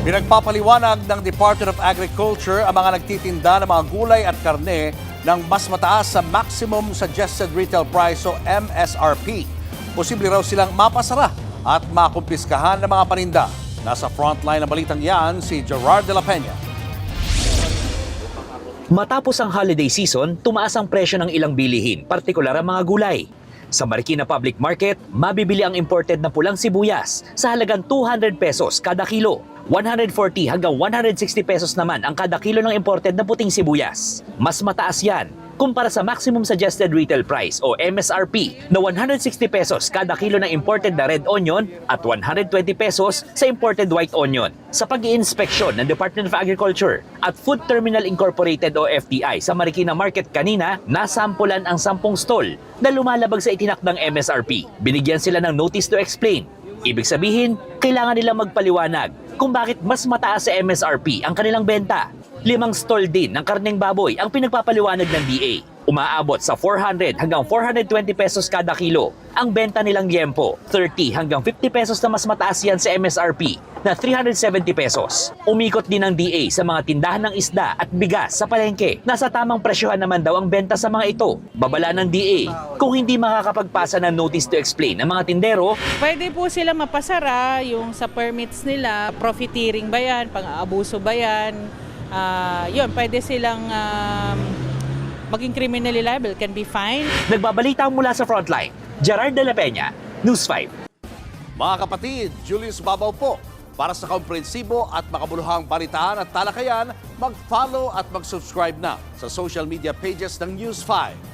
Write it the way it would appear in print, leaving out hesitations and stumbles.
Pinagpapaliwanag ng Department of Agriculture ang mga nagtitinda ng mga gulay at karne ng mas mataas sa Maximum Suggested Retail Price o MSRP. Posible raw silang mapasara at makumpiskahan ng mga paninda. Nasa frontline ng balitang yan si Gerard de la Peña. Matapos ang holiday season, tumaas ang presyo ng ilang bilihin, partikular ang mga gulay. Sa Marikina Public Market, mabibili ang imported na pulang sibuyas sa halagang 200 pesos kada kilo. 140 hanggang 160 pesos naman ang kada kilo ng imported na puting sibuyas. Mas mataas yan kumpara sa Maximum Suggested Retail Price o MSRP na 160 pesos kada kilo ng imported na red onion at 120 pesos sa imported white onion. Sa pag-iinspeksyon ng Department of Agriculture at Food Terminal Incorporated o FTI sa Marikina Market kanina, nasampulan ang 10 stall na lumalabag sa itinakdang MSRP. Binigyan sila ng notice to explain. Ibig sabihin, kailangan nilang magpaliwanag kung bakit mas mataas sa MSRP ang kanilang benta. 5 stall din ng karneng baboy ang pinagpapaliwanag ng DA. Umaabot sa 400 hanggang 420 pesos kada kilo. Ang benta nilang liempo, 30 hanggang 50 pesos na mas mataas yan sa MSRP na 370 pesos. Umikot din ng DA sa mga tindahan ng isda at bigas sa palengke. Nasa tamang presyohan naman daw ang benta sa mga ito. Babala ng DA, kung hindi makakapagpasa ng notice to explain ng mga tindero, pwede po sila mapasara yung sa permits nila, profiteering ba yan, pang-aabuso ba yan, yun, pwede silang maging criminally liable, can be fined. Nagbabalita mula sa frontline, Gerard de la Peña, News 5. Mga kapatid, Julius Babaw po. Para sa komprehensibo at makabuluhang balitaan at talakayan, mag-follow at mag-subscribe na sa social media pages ng News 5.